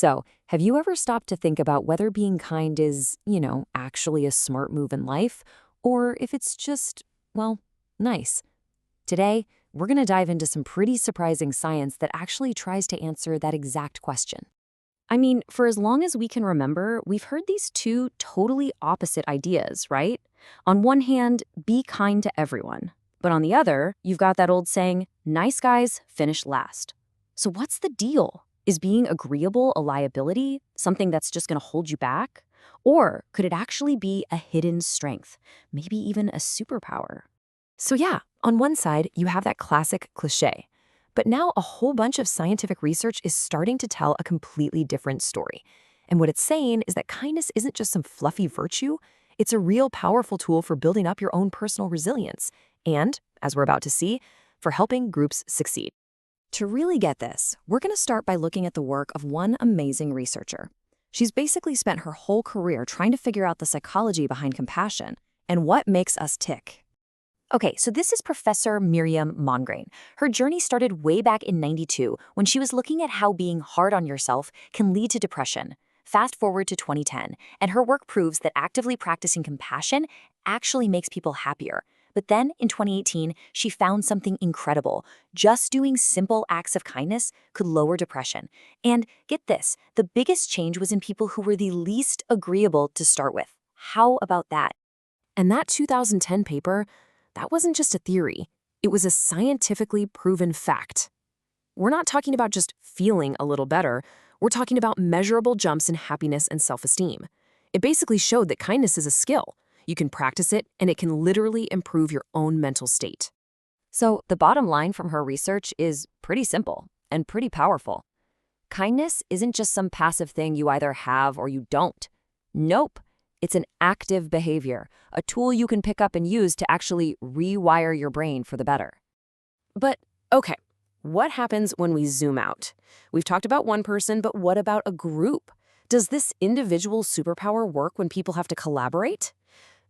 So, have you ever stopped to think about whether being kind is, actually a smart move in life, or if it's just, well, nice? Today, we're going to dive into some pretty surprising science that actually tries to answer that exact question. I mean, for as long as we can remember, we've heard these two totally opposite ideas, right? On one hand, be kind to everyone. But on the other, you've got that old saying, nice guys finish last. So what's the deal? Is being agreeable a liability, something that's just going to hold you back? Or could it actually be a hidden strength, maybe even a superpower? So yeah, on one side, you have that classic cliche. But now a whole bunch of scientific research is starting to tell a completely different story. And what it's saying is that kindness isn't just some fluffy virtue, it's a real powerful tool for building up your own personal resilience and, as we're about to see, for helping groups succeed. To really get this, we're going to start by looking at the work of one amazing researcher. She's basically spent her whole career trying to figure out the psychology behind compassion and what makes us tick. Okay, so this is Professor Myriam Mongrain. Her journey started way back in '92 when she was looking at how being hard on yourself can lead to depression. Fast forward to 2010, and her work proves that actively practicing compassion actually makes people happier. But then, in 2018, she found something incredible. Just doing simple acts of kindness could lower depression. And get this, the biggest change was in people who were the least agreeable to start with. How about that? And that 2010 paper, that wasn't just a theory. It was a scientifically proven fact. We're not talking about just feeling a little better. We're talking about measurable jumps in happiness and self-esteem. It basically showed that kindness is a skill. You can practice it, and it can literally improve your own mental state. So the bottom line from her research is pretty simple and pretty powerful. Kindness isn't just some passive thing you either have or you don't. Nope. It's an active behavior, a tool you can pick up and use to actually rewire your brain for the better. But, okay, what happens when we zoom out? We've talked about one person, but what about a group? Does this individual superpower work when people have to collaborate?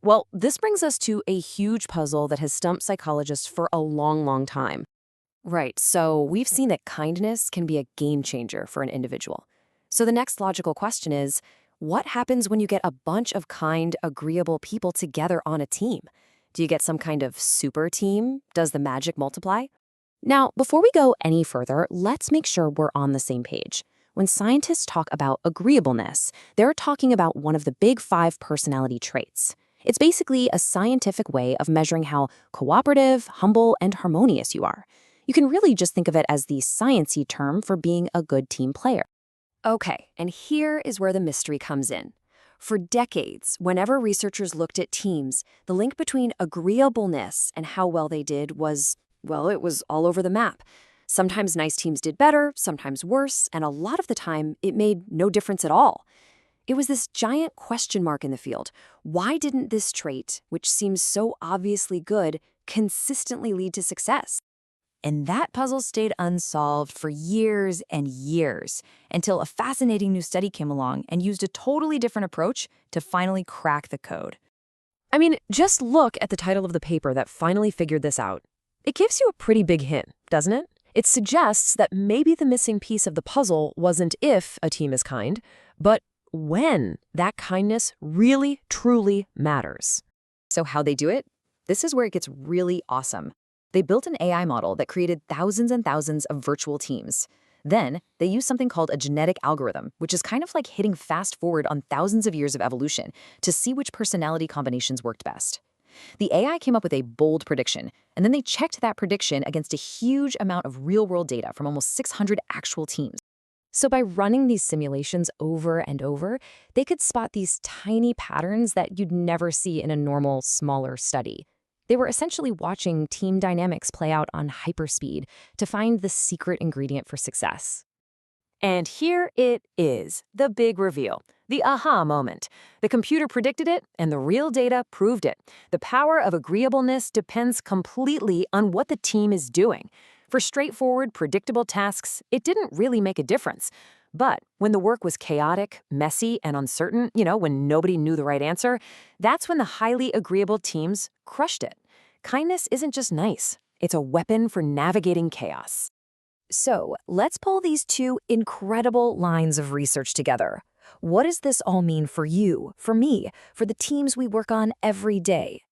Well, this brings us to a huge puzzle that has stumped psychologists for a long, long time. Right, so we've seen that kindness can be a game changer for an individual. So the next logical question is, what happens when you get a bunch of kind, agreeable people together on a team? Do you get some kind of super team? Does the magic multiply? Now, before we go any further, let's make sure we're on the same page. When scientists talk about agreeableness, they're talking about one of the big 5 personality traits. It's basically a scientific way of measuring how cooperative, humble, and harmonious you are. You can really just think of it as the science-y term for being a good team player. Okay, and here is where the mystery comes in. For decades, whenever researchers looked at teams, the link between agreeableness and how well they did was, well, it was all over the map. Sometimes nice teams did better, sometimes worse, and a lot of the time, it made no difference at all. It was this giant question mark in the field. Why didn't this trait, which seems so obviously good, consistently lead to success? And that puzzle stayed unsolved for years and years, until a fascinating new study came along and used a totally different approach to finally crack the code. I mean, just look at the title of the paper that finally figured this out. It gives you a pretty big hint, doesn't it? It suggests that maybe the missing piece of the puzzle wasn't if a team is kind, but when that kindness really, truly matters. So how they do it? This is where it gets really awesome. They built an AI model that created thousands and thousands of virtual teams. Then, they used something called a genetic algorithm, which is kind of like hitting fast forward on thousands of years of evolution to see which personality combinations worked best. The AI came up with a bold prediction, and then they checked that prediction against a huge amount of real-world data from almost 600 actual teams. So by running these simulations over and over, they could spot these tiny patterns that you'd never see in a normal, smaller study. They were essentially watching team dynamics play out on hyperspeed to find the secret ingredient for success. And here it is, the big reveal, the aha moment. The computer predicted it, and the real data proved it. The power of agreeableness depends completely on what the team is doing. For straightforward, predictable tasks, it didn't really make a difference. But when the work was chaotic, messy, and uncertain, when nobody knew the right answer, that's when the highly agreeable teams crushed it. Kindness isn't just nice. It's a weapon for navigating chaos. So let's pull these two incredible lines of research together. What does this all mean for you, for me, for the teams we work on every day?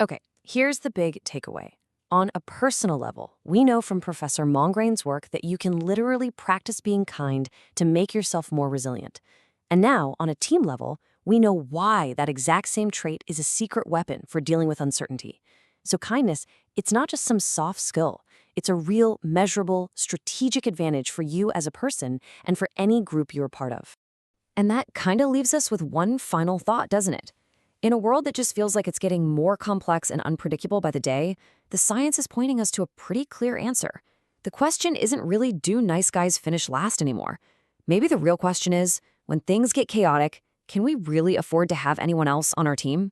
Okay, here's the big takeaway. On a personal level, we know from Professor Mongrain's work that you can literally practice being kind to make yourself more resilient. And now, on a team level, we know why that exact same trait is a secret weapon for dealing with uncertainty. So kindness, it's not just some soft skill. It's a real, measurable, strategic advantage for you as a person and for any group you're a part of. And that kind of leaves us with one final thought, doesn't it? In a world that just feels like it's getting more complex and unpredictable by the day, the science is pointing us to a pretty clear answer. The question isn't really, do nice guys finish last anymore? Maybe the real question is, when things get chaotic, can we really afford to have anyone else on our team?